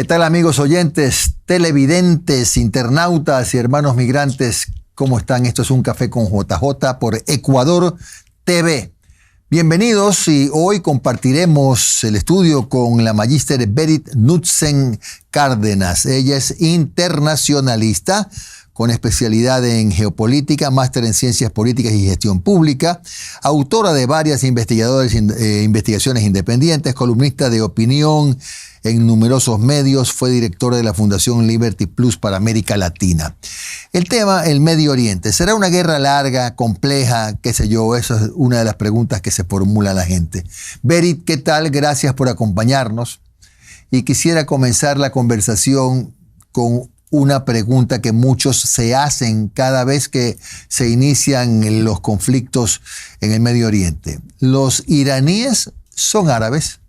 ¿Qué tal, amigos oyentes, televidentes, internautas y hermanos migrantes? ¿Cómo están? Esto es Un Café con JJ por Ecuador TV. Bienvenidos, y hoy compartiremos el estudio con la magíster Berit Knudsen Cárdenas. Ella es internacionalista con especialidad en geopolítica, máster en ciencias políticas y gestión pública, autora de varias investigaciones independientes, columnista de opinión en numerosos medios, fue directora de la Fundación Liberty Plus para América Latina. El tema, el Medio Oriente. ¿Será una guerra larga, compleja, qué sé yo? Esa es una de las preguntas que se formula la gente. Berit, ¿qué tal? Gracias por acompañarnos. Y quisiera comenzar la conversación con una pregunta que muchos se hacen cada vez que se inician los conflictos en el Medio Oriente. ¿Los iraníes son árabes?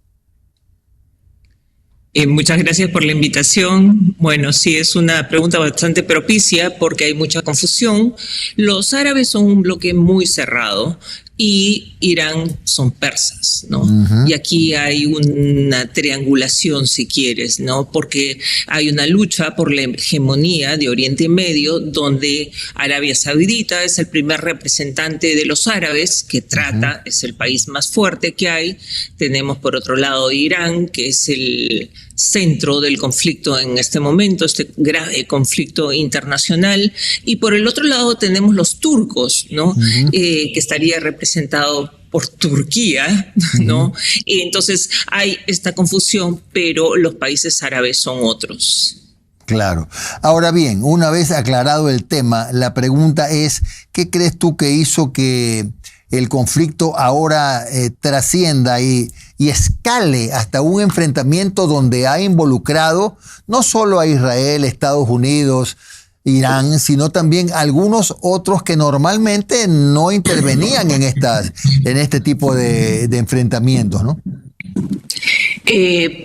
Muchas gracias por la invitación. Bueno, sí, es una pregunta bastante propicia porque hay mucha confusión. Los árabes son un bloque muy cerrado y Irán son persas, ¿no? Y aquí hay una triangulación, si quieres, ¿no? Porque hay una lucha por la hegemonía de Oriente Medio, donde Arabia Saudita es el primer representante de los árabes que trata, es el país más fuerte que hay. Tenemos por otro lado Irán, que es el centro del conflicto en este momento, este grave conflicto internacional, y por el otro lado tenemos los turcos, ¿no? Que estaría representado por Turquía, ¿no? Entonces hay esta confusión, pero los países árabes son otros. Claro. Ahora bien, una vez aclarado el tema, la pregunta es, ¿qué crees tú que hizo que el conflicto ahora trascienda y escale hasta un enfrentamiento donde ha involucrado no solo a Israel, Estados Unidos, Irán, sino también algunos otros que normalmente no intervenían en este tipo de enfrentamientos, ¿no?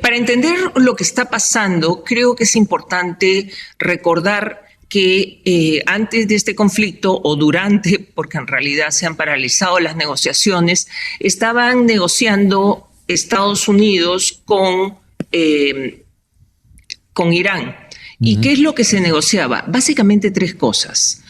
Para entender lo que está pasando, creo que es importante recordar que antes de este conflicto o durante, porque en realidad se han paralizado las negociaciones, estaban negociando Estados Unidos con Irán. ¿Y qué es lo que se negociaba? Básicamente tres cosas.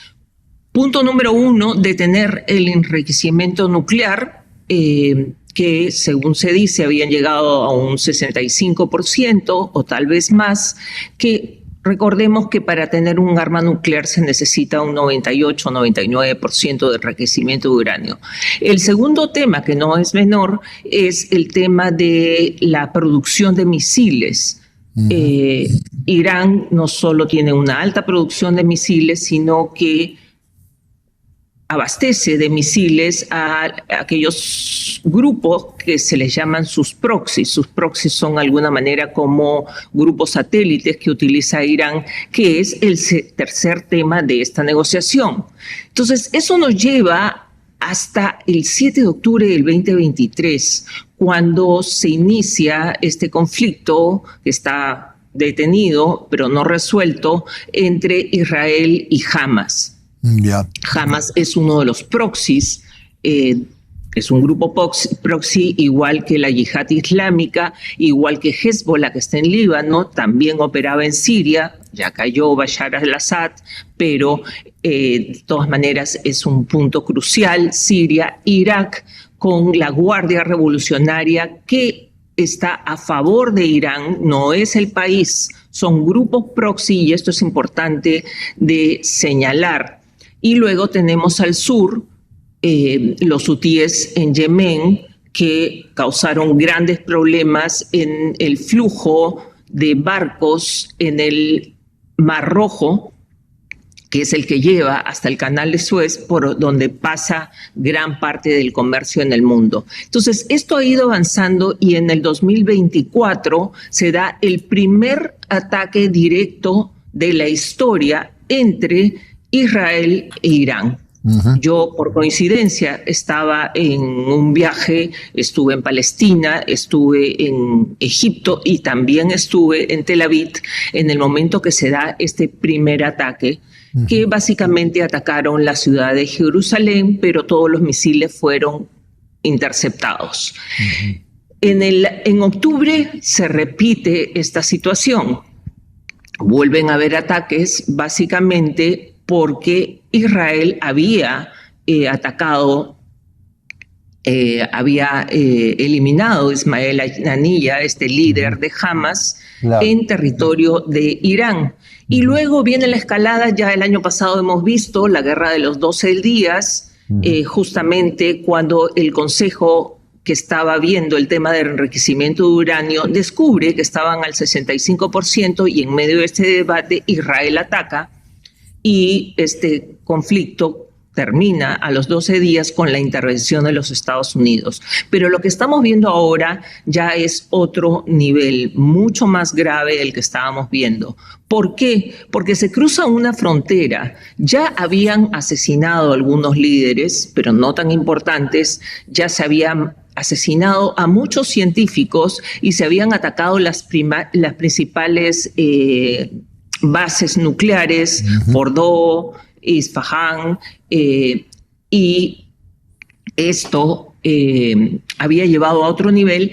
Punto número uno, detener el enriquecimiento nuclear, que según se dice habían llegado a un 65% o tal vez más, que recordemos que para tener un arma nuclear se necesita un 98-99% de enriquecimiento de uranio. El segundo tema, que no es menor, es el tema de la producción de misiles. Irán no solo tiene una alta producción de misiles, sino que abastece de misiles a aquellos grupos que se les llaman sus proxies. Sus proxies son de alguna manera como grupos satélites que utiliza Irán, que es el tercer tema de esta negociación. Entonces, eso nos lleva hasta el 7 de octubre del 2023, cuando se inicia este conflicto que está detenido, pero no resuelto, entre Israel y Hamas. Hamas es uno de los proxies, es un grupo proxy igual que la Yihad Islámica, igual que Hezbollah, que está en Líbano, también operaba en Siria, ya cayó Bashar al-Assad, pero de todas maneras es un punto crucial. Siria, Irak, con la Guardia Revolucionaria que está a favor de Irán, no es el país, son grupos proxy, y esto es importante de señalar. Y luego tenemos al sur los hutíes en Yemen, que causaron grandes problemas en el flujo de barcos en el Mar Rojo, que es el que lleva hasta el Canal de Suez, por donde pasa gran parte del comercio en el mundo. Entonces, esto ha ido avanzando y en el 2024 se da el primer ataque directo de la historia entre Israel e Irán. Yo, por coincidencia, estaba en un viaje, estuve en Palestina, estuve en Egipto y también estuve en Tel Aviv en el momento que se da este primer ataque, que básicamente atacaron la ciudad de Jerusalén, pero todos los misiles fueron interceptados. En octubre se repite esta situación. vuelven a haber ataques básicamente porque Israel había atacado, había eliminado a Ismael Haniyeh, este líder de Hamas, en territorio de Irán. Y luego viene la escalada. Ya el año pasado hemos visto la guerra de los 12 días, justamente cuando el Consejo, que estaba viendo el tema del enriquecimiento de uranio, descubre que estaban al 65% y en medio de este debate Israel ataca y este conflicto termina a los 12 días con la intervención de los Estados Unidos. Pero lo que estamos viendo ahora ya es otro nivel, mucho más grave del que estábamos viendo. ¿Por qué? Porque se cruza una frontera. Ya habían asesinado a algunos líderes, pero no tan importantes. Ya se habían asesinado a muchos científicos y se habían atacado las principales bases nucleares, Fordow, Isfahán, y esto había llevado a otro nivel.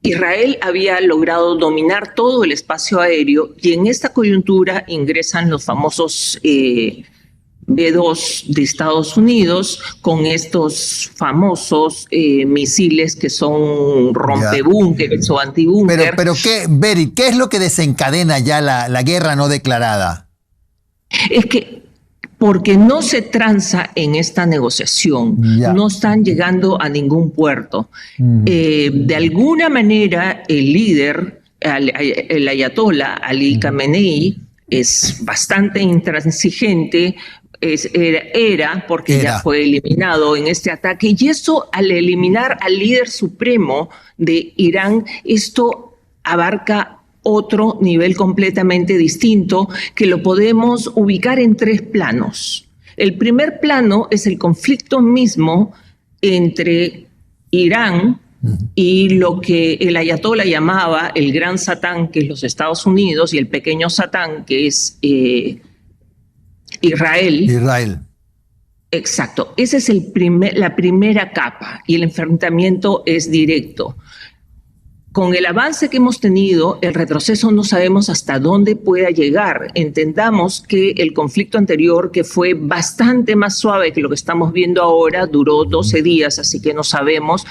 Israel había logrado dominar todo el espacio aéreo y en esta coyuntura ingresan los famosos B-2 de Estados Unidos con estos famosos misiles que son rompebúnkeres o antibúnker. Pero Berit, ¿qué es lo que desencadena ya la guerra no declarada? Es que porque no se transa en esta negociación, no están llegando a ningún puerto. De alguna manera, el líder, el ayatollah Ali Khamenei, es bastante intransigente, porque ya fue eliminado en este ataque. Y eso, al eliminar al líder supremo de Irán, esto abarca otro nivel completamente distinto que lo podemos ubicar en 3 planos. El primer plano es el conflicto mismo entre Irán y lo que el ayatollah llamaba el gran Satán, que es los Estados Unidos, y el pequeño Satán, que es Israel. Exacto. Esa es la primera capa y el enfrentamiento es directo. Con el avance que hemos tenido, el retroceso no sabemos hasta dónde pueda llegar. Entendamos que el conflicto anterior, que fue bastante más suave que lo que estamos viendo ahora, duró 12 días, así que no sabemos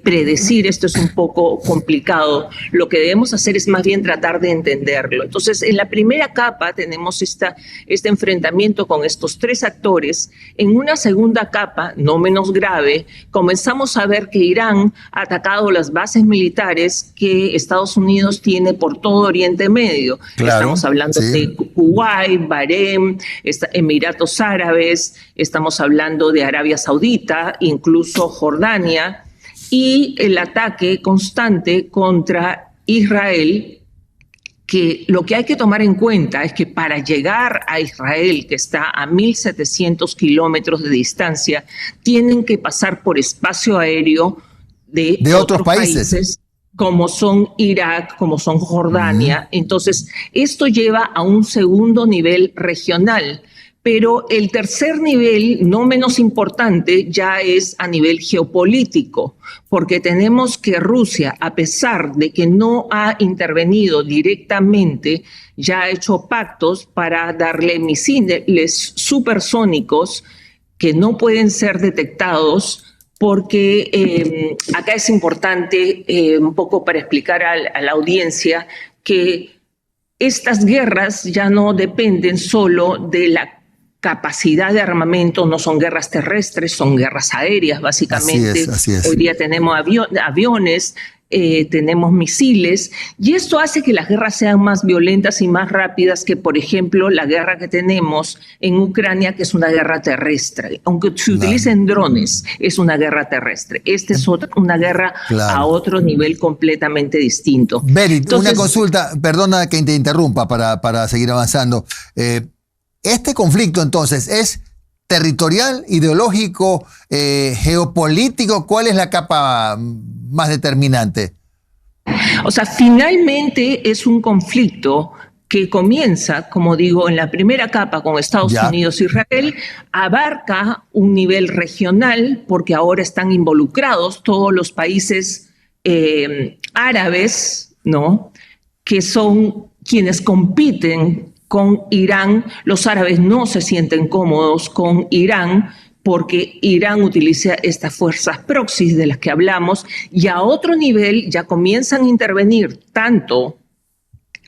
predecir. Esto es un poco complicado. Lo que debemos hacer es más bien tratar de entenderlo. Entonces, en la primera capa tenemos este enfrentamiento con estos 3 actores. En una segunda capa, no menos grave, comenzamos a ver que Irán ha atacado las bases militares que Estados Unidos tiene por todo Oriente Medio. Estamos hablando de Kuwait, Bahrein, Emiratos Árabes, estamos hablando de Arabia Saudita, incluso Jordania, y el ataque constante contra Israel, que lo que hay que tomar en cuenta es que para llegar a Israel, que está a 1.700 kilómetros de distancia, tienen que pasar por espacio aéreo de otros países como son Irak, como son Jordania. Entonces, esto lleva a un segundo nivel regional. Pero el tercer nivel, no menos importante, ya es a nivel geopolítico, porque tenemos que Rusia, a pesar de que no ha intervenido directamente, ya ha hecho pactos para darle misiles supersónicos que no pueden ser detectados, porque acá es importante, un poco para explicar a la audiencia, que estas guerras ya no dependen solo de la capacidad de armamento, no son guerras terrestres, son guerras aéreas, básicamente. Así es. Hoy día tenemos aviones, tenemos misiles, y esto hace que las guerras sean más violentas y más rápidas que, por ejemplo, la guerra que tenemos en Ucrania, que es una guerra terrestre. Aunque se utilicen drones, es una guerra terrestre. Esta es una guerra a otro nivel completamente distinto. Berit, una consulta, perdona que te interrumpa para seguir avanzando. Este conflicto, entonces, ¿es territorial, ideológico, geopolítico? ¿Cuál es la capa más determinante? O sea, finalmente es un conflicto que comienza, como digo, en la primera capa con Estados Unidos e Israel, abarca un nivel regional porque ahora están involucrados todos los países árabes, ¿no?, que son quienes compiten con Irán, los árabes no se sienten cómodos con Irán porque Irán utiliza estas fuerzas proxies de las que hablamos y a otro nivel ya comienzan a intervenir tanto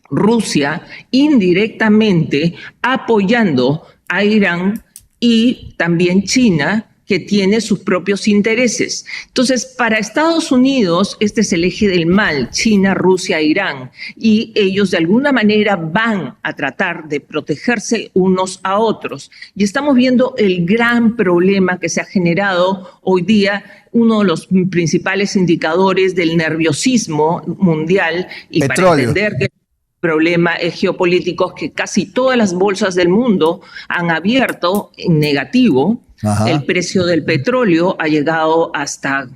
Rusia indirectamente apoyando a Irán y también China, que tiene sus propios intereses. Entonces, para Estados Unidos, este es el eje del mal, China, Rusia, Irán, y ellos de alguna manera van a tratar de protegerse unos a otros. Y estamos viendo el gran problema que se ha generado hoy día, uno de los principales indicadores del nerviosismo mundial, y petróleo. Para entender que problema geopolítico que casi todas las bolsas del mundo han abierto en negativo. Ajá. El precio del petróleo ha llegado hasta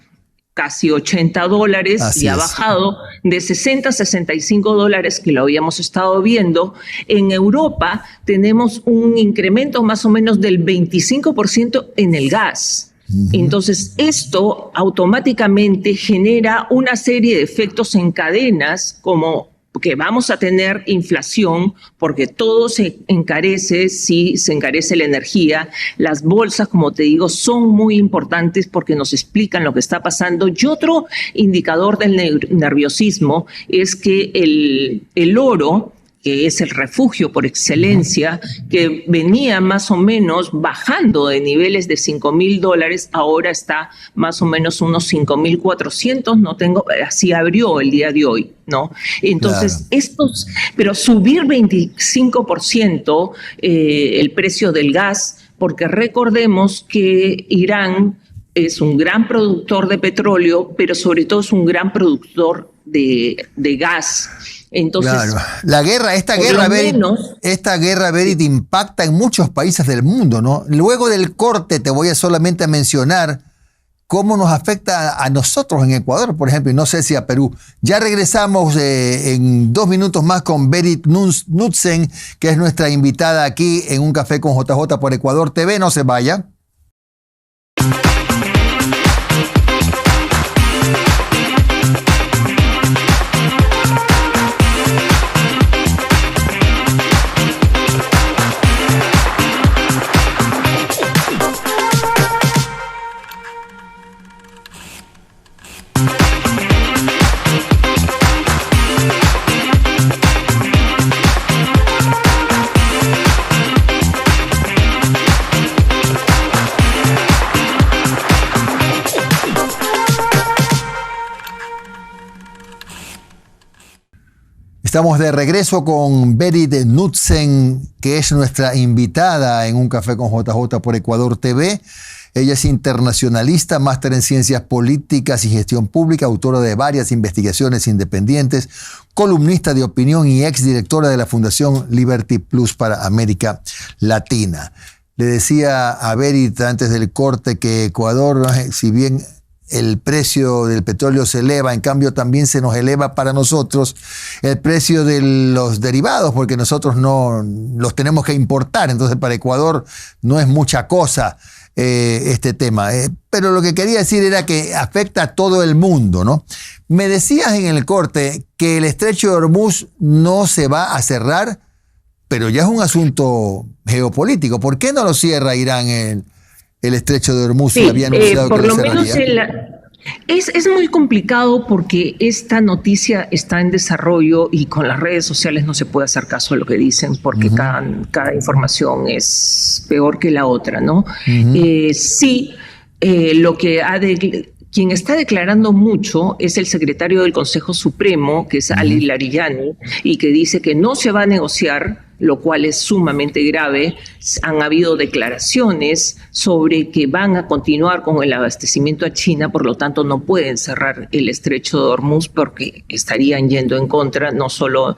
casi $80 Así y ha bajado de 60 a 65 dólares que lo habíamos estado viendo. En Europa tenemos un incremento más o menos del 25% en el gas. Entonces, esto automáticamente genera una serie de efectos en cadenas como que vamos a tener inflación porque todo se encarece si se encarece la energía. Las bolsas, como te digo, son muy importantes porque nos explican lo que está pasando. Y otro indicador del nerviosismo es que el oro, que es el refugio por excelencia, que venía más o menos bajando de niveles de $5,000, ahora está más o menos unos 5,400, no tengo, así abrió el día de hoy, ¿no? Entonces, claro, pero subir 25% el precio del gas, porque recordemos que Irán es un gran productor de petróleo, pero sobre todo es un gran productor de gas. Entonces, claro, esta guerra, Berit, impacta en muchos países del mundo, ¿no? Luego del corte te voy a solamente mencionar cómo nos afecta a nosotros en Ecuador, por ejemplo, y no sé si a Perú. Ya regresamos en 2 minutos más con Berit Knudsen, que es nuestra invitada aquí en Un Café con JJ por Ecuador TV. No se vaya. Estamos de regreso con Berit Knudsen, que es nuestra invitada en Un Café con JJ por Ecuador TV. Ella es internacionalista, máster en Ciencias Políticas y Gestión Pública, autora de varias investigaciones independientes, columnista de opinión y exdirectora de la Fundación Liberty Plus para América Latina. Le decía a Berit antes del corte que Ecuador, si bien el precio del petróleo se eleva, en cambio también se nos eleva para nosotros el precio de los derivados, porque nosotros no los tenemos que importar, entonces para Ecuador no es mucha cosa este tema. Pero lo que quería decir era que afecta a todo el mundo, ¿no? Me decías en el corte que el estrecho de Hormuz no se va a cerrar, pero ya es un asunto geopolítico. ¿Por qué no lo cierra Irán el estrecho de Hormuz? Sí, había anunciado por que lo menos es muy complicado porque esta noticia está en desarrollo y con las redes sociales no se puede hacer caso a lo que dicen porque cada información es peor que la otra, ¿no? Lo que quien está declarando mucho es el secretario del Consejo Supremo, que es Ali Larijani, y que dice que no se va a negociar, lo cual es sumamente grave. Han habido declaraciones sobre que van a continuar con el abastecimiento a China, por lo tanto no pueden cerrar el estrecho de Hormuz porque estarían yendo en contra, no solo,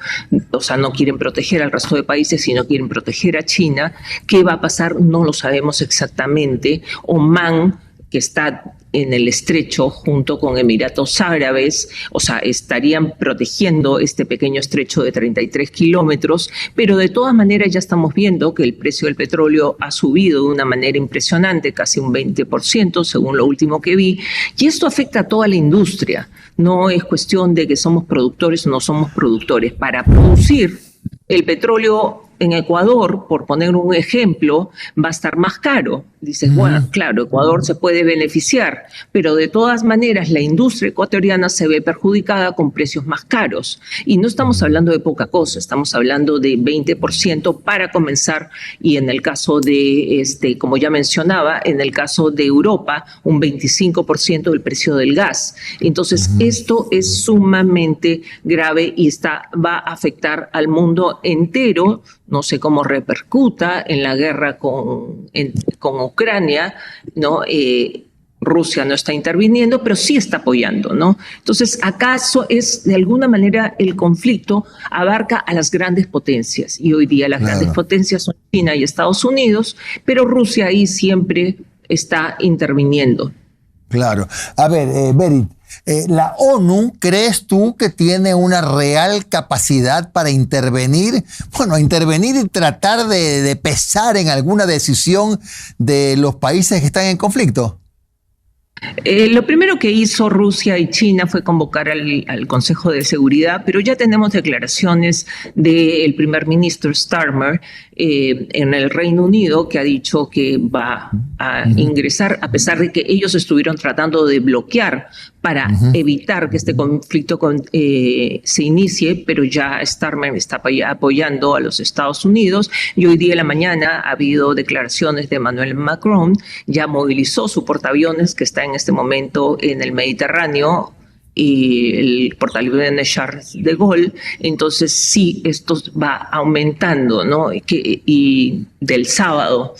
o sea, no quieren proteger al resto de países, sino quieren proteger a China. ¿Qué va a pasar? No lo sabemos exactamente. Omán, que está en el estrecho junto con Emiratos Árabes, o sea, estarían protegiendo este pequeño estrecho de 33 kilómetros, pero de todas maneras ya estamos viendo que el precio del petróleo ha subido de una manera impresionante, casi un 20%, según lo último que vi, y esto afecta a toda la industria. No es cuestión de que somos productores o no somos productores. Para producir el petróleo en Ecuador, por poner un ejemplo, va a estar más caro. Dices, bueno, claro, Ecuador se puede beneficiar, pero de todas maneras la industria ecuatoriana se ve perjudicada con precios más caros. Y no estamos hablando de poca cosa, estamos hablando de 20% para comenzar, y en el caso de, como ya mencionaba, en el caso de Europa, un 25% del precio del gas. Entonces, esto es sumamente grave y va a afectar al mundo entero. No sé cómo repercuta en la guerra con Ucrania, ¿no? Rusia no está interviniendo, pero sí está apoyando, ¿no? Entonces, ¿acaso es, de alguna manera, el conflicto abarca a las grandes potencias? Y hoy día las grandes potencias son China y Estados Unidos, pero Rusia ahí siempre está interviniendo. Claro. A ver, Berit, ¿la ONU crees tú que tiene una real capacidad para intervenir? Bueno, intervenir y tratar de pesar en alguna decisión de los países que están en conflicto. Lo primero que hizo Rusia y China fue convocar al Consejo de Seguridad, pero ya tenemos declaraciones del primer ministro Starmer en el Reino Unido, que ha dicho que va a ingresar, a pesar de que ellos estuvieron tratando de bloquear para evitar que este conflicto se inicie, pero ya Starmer está apoyando a los Estados Unidos, y hoy día en la mañana ha habido declaraciones de Emmanuel Macron, ya movilizó su portaaviones que está en este momento en el Mediterráneo, y el portaaviones Charles de Gaulle. Entonces sí, esto va aumentando, ¿no? Y del sábado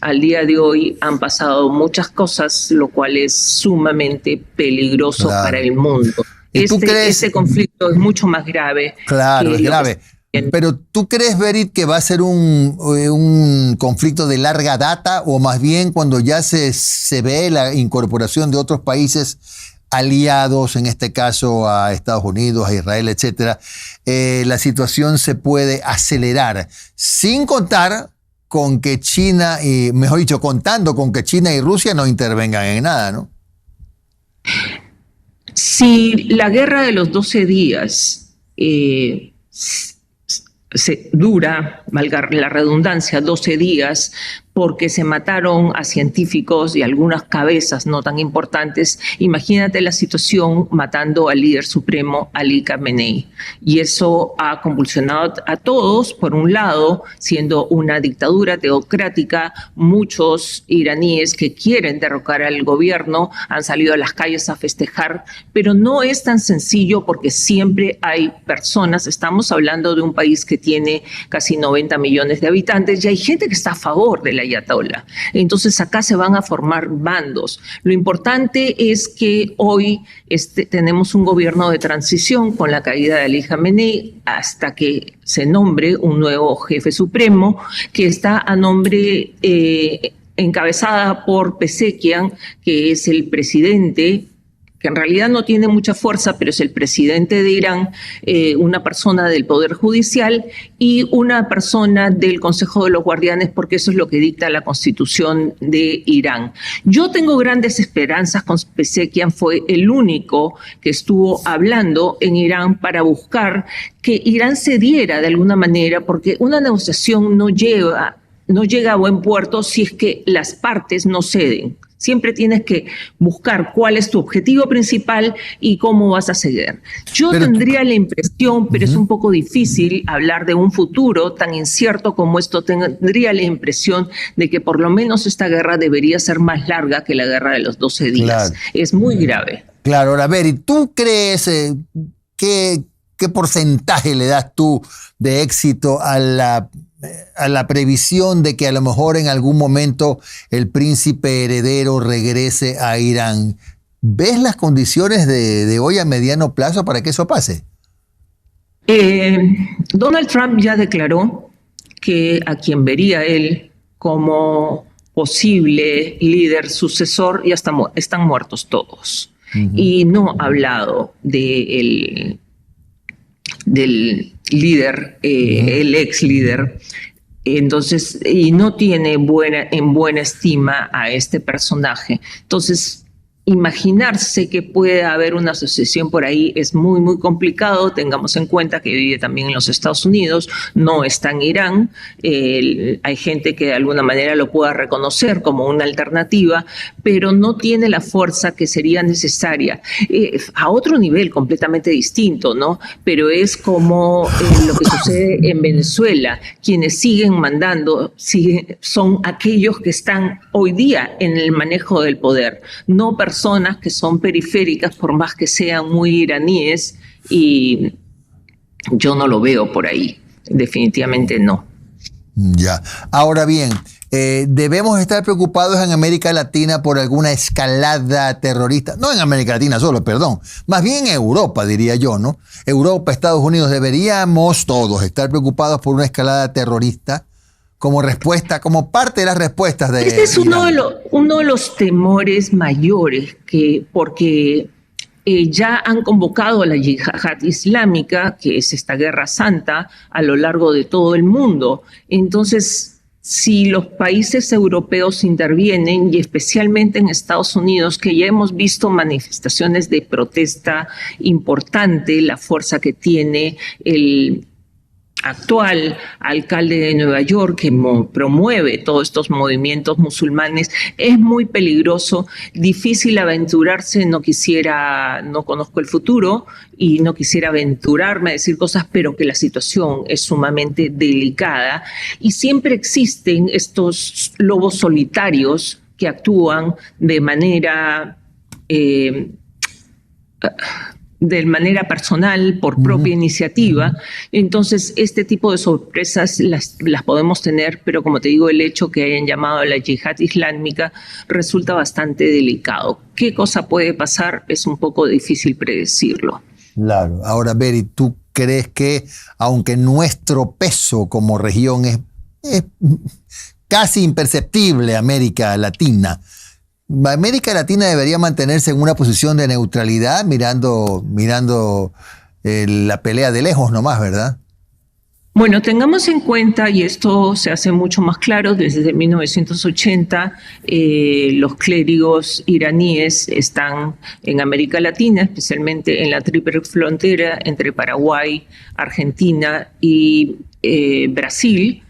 al día de hoy han pasado muchas cosas, lo cual es sumamente peligroso para el mundo. Este conflicto es mucho más grave. Claro, es grave. Pero ¿tú crees, Berit, que va a ser un conflicto de larga data, o más bien cuando ya se ve la incorporación de otros países aliados, en este caso a Estados Unidos, a Israel, etcétera, la situación se puede acelerar, sin contar con que China, mejor dicho, contando con que China y Rusia no intervengan en nada, ¿no? Si la guerra de los 12 días se dura, valga la redundancia, 12 días, porque se mataron a científicos y algunas cabezas no tan importantes. Imagínate la situación matando al líder supremo, Ali Khamenei. Y eso ha convulsionado a todos. Por un lado, siendo una dictadura teocrática, muchos iraníes que quieren derrocar al gobierno han salido a las calles a festejar, pero no es tan sencillo porque siempre hay personas. Estamos hablando de un país que tiene casi 90 millones de habitantes y hay gente que está a favor de la ayatolá. Entonces acá se van a formar bandos. Lo importante es que hoy tenemos un gobierno de transición con la caída de Ali Khamenei hasta que se nombre un nuevo jefe supremo que está a nombre encabezada por Pezeshkian, que es el presidente, que en realidad no tiene mucha fuerza, pero es el presidente de Irán, una persona del Poder Judicial y una persona del Consejo de los Guardianes, porque eso es lo que dicta la Constitución de Irán. Yo tengo grandes esperanzas con Pezeshkian, fue el único que estuvo hablando en Irán para buscar que Irán cediera de alguna manera, porque una negociación no llega a buen puerto si es que las partes no ceden. Siempre tienes que buscar cuál es tu objetivo principal y cómo vas a ceder. Yo tendría la impresión, pero es un poco difícil hablar de un futuro tan incierto como esto, tendría la impresión de que por lo menos esta guerra debería ser más larga que la guerra de los 12 días. Claro. Es muy grave. Claro, ahora, Beri, ¿tú crees qué porcentaje le das tú de éxito a la previsión de que a lo mejor en algún momento el príncipe heredero regrese a Irán? ¿Ves las condiciones de hoy a mediano plazo para que eso pase? Donald Trump ya declaró que a quien vería él como posible líder sucesor ya están muertos todos. Y no ha hablado del líder, el ex líder. Entonces, y no tiene en buena estima a este personaje. Entonces, imaginarse que puede haber una asociación por ahí es muy, muy complicado. Tengamos en cuenta que vive también en los Estados Unidos, no está en Irán. Hay gente que de alguna manera lo pueda reconocer como una alternativa, pero no tiene la fuerza que sería necesaria. A otro nivel completamente distinto, ¿no? Pero es como lo que sucede en Venezuela. Quienes siguen mandando son aquellos que están hoy día en el manejo del poder, no personas que son periféricas, por más que sean muy iraníes, y yo no lo veo por ahí, definitivamente no. Ya. Ahora bien, debemos estar preocupados en América Latina por alguna escalada terrorista, no en América Latina solo, perdón, más bien en Europa, diría yo, ¿no? Europa, Estados Unidos, deberíamos todos estar preocupados por una escalada terrorista como respuesta, como parte de las respuestas de Este es uno de los temores mayores, porque ya han convocado a la yihad islámica, que es esta guerra santa, a lo largo de todo el mundo. Entonces, si los países europeos intervienen, y especialmente en Estados Unidos, que ya hemos visto manifestaciones de protesta importante, la fuerza que tiene el actual alcalde de Nueva York, que promueve todos estos movimientos musulmanes, es muy peligroso, difícil aventurarse. No conozco el futuro y no quisiera aventurarme a decir cosas, pero que la situación es sumamente delicada y siempre existen estos lobos solitarios que actúan de manera personal, por propia iniciativa. Entonces, este tipo de sorpresas las podemos tener, pero como te digo, el hecho que hayan llamado a la yihad islámica resulta bastante delicado. ¿Qué cosa puede pasar? Es un poco difícil predecirlo. Claro. Ahora, Beri, ¿tú crees que, aunque nuestro peso como región es casi imperceptible, América Latina debería mantenerse en una posición de neutralidad, mirando la pelea de lejos nomás, ¿verdad? Bueno, tengamos en cuenta, y esto se hace mucho más claro, desde 1980 los clérigos iraníes están en América Latina, especialmente en la triple frontera entre Paraguay, Argentina y Brasil.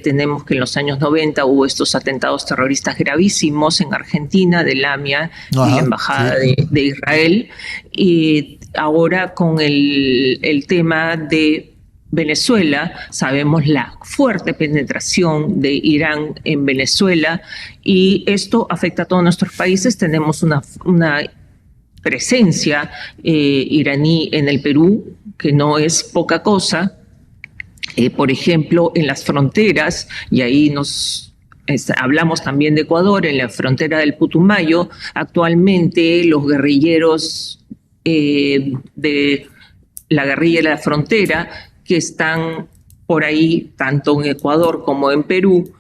Tenemos que en los años 90 hubo estos atentados terroristas gravísimos en Argentina, de Lamia y la Embajada de Israel. Y ahora con el tema de Venezuela, sabemos la fuerte penetración de Irán en Venezuela y esto afecta a todos nuestros países. Tenemos una presencia iraní en el Perú, que no es poca cosa. Por ejemplo, en las fronteras, y ahí hablamos también de Ecuador, en la frontera del Putumayo, actualmente los guerrilleros de la guerrilla de la frontera que están por ahí, tanto en Ecuador como en Perú,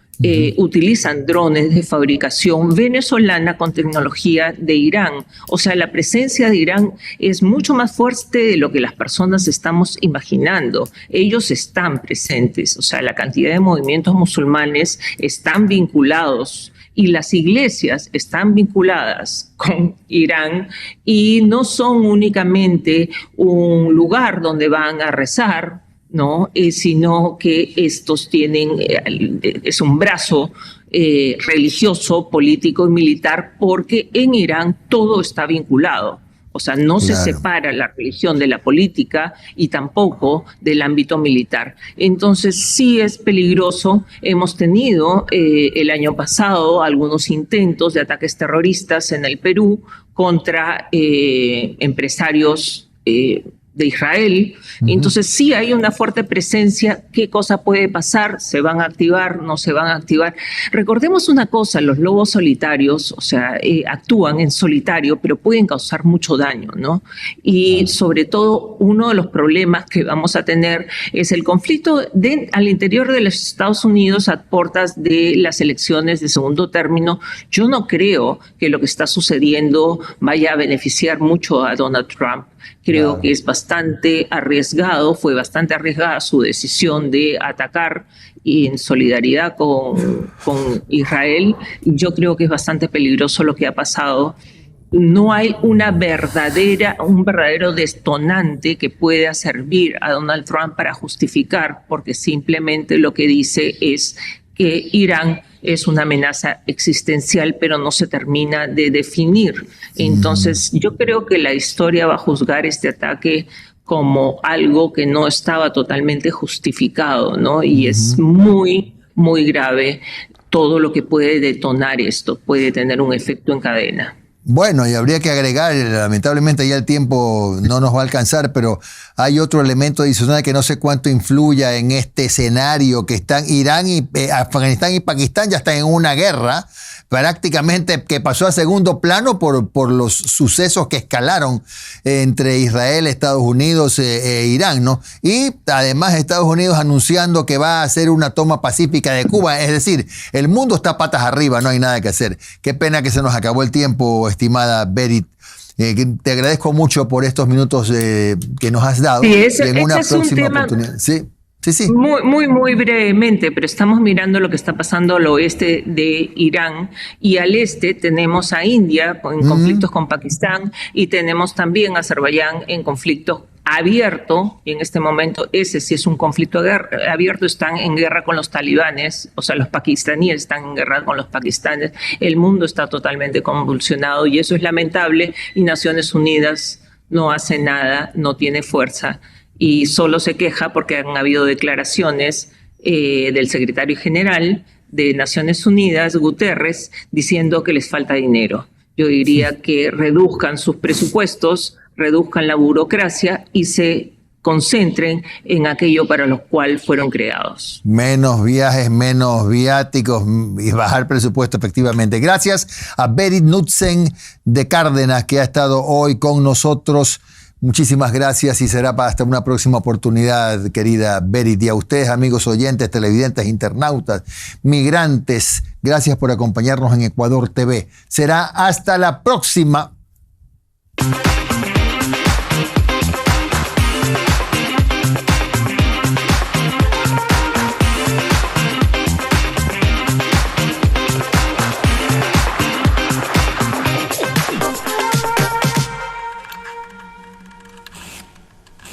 utilizan drones de fabricación venezolana con tecnología de Irán. O sea, la presencia de Irán es mucho más fuerte de lo que las personas estamos imaginando. Ellos están presentes, o sea, la cantidad de movimientos musulmanes están vinculados y las iglesias están vinculadas con Irán y no son únicamente un lugar donde van a rezar, ¿no? Sino que estos tienen, es un brazo religioso, político y militar, porque en Irán todo está vinculado. O sea, no se separa la religión de la política y tampoco del ámbito militar. Entonces, sí es peligroso. Hemos tenido el año pasado algunos intentos de ataques terroristas en el Perú contra empresarios de Israel. Entonces sí hay una fuerte presencia. ¿Qué cosa puede pasar? ¿Se van a activar? ¿No se van a activar? Recordemos una cosa, los lobos solitarios, o sea, actúan en solitario, pero pueden causar mucho daño, ¿no? Y sobre todo, uno de los problemas que vamos a tener es el conflicto al interior de los Estados Unidos a puertas de las elecciones de segundo término. Yo no creo que lo que está sucediendo vaya a beneficiar mucho a Donald Trump. Creo que es bastante arriesgado, fue bastante arriesgada su decisión de atacar en solidaridad con Israel. Yo creo que es bastante peligroso lo que ha pasado no hay un verdadero detonante que pueda servir a Donald Trump para justificar, porque simplemente lo que dice es que Irán es una amenaza existencial, pero no se termina de definir. Entonces, yo creo que la historia va a juzgar este ataque como algo que no estaba totalmente justificado, ¿no? Y es muy, muy grave todo lo que puede detonar esto, puede tener un efecto en cadena. Bueno, y habría que agregar, lamentablemente ya el tiempo no nos va a alcanzar, pero hay otro elemento adicional que no sé cuánto influya en este escenario que están Irán y Afganistán y Pakistán ya están en una guerra prácticamente que pasó a segundo plano por los sucesos que escalaron entre Israel, Estados Unidos e Irán, ¿no? Y además Estados Unidos anunciando que va a hacer una toma pacífica de Cuba, es decir, el mundo está patas arriba, no hay nada que hacer. Qué pena que se nos acabó el tiempo, estimada Berit. Te agradezco mucho por estos minutos que nos has dado. Sí, en una próxima oportunidad. Sí. Sí. Muy brevemente, pero estamos mirando lo que está pasando al oeste de Irán y al este tenemos a India en conflictos con Pakistán y tenemos también a Azerbaiyán en conflictos abierto, y en este momento ese sí es un conflicto abierto, están en guerra con los talibanes, o sea, los pakistaníes están en guerra con los pakistanes, el mundo está totalmente convulsionado y eso es lamentable y Naciones Unidas no hace nada, no tiene fuerza y solo se queja porque han habido declaraciones del secretario general de Naciones Unidas, Guterres, diciendo que les falta dinero. Yo diría que reduzcan sus presupuestos, reduzcan la burocracia y se concentren en aquello para lo cual fueron creados. Menos viajes, menos viáticos y bajar presupuesto efectivamente. Gracias a Berit Knudsen de Cárdenas que ha estado hoy con nosotros. Muchísimas gracias y será hasta una próxima oportunidad, querida Berit. Y a ustedes, amigos oyentes, televidentes, internautas, migrantes, gracias por acompañarnos en Ecuador TV. Será hasta la próxima.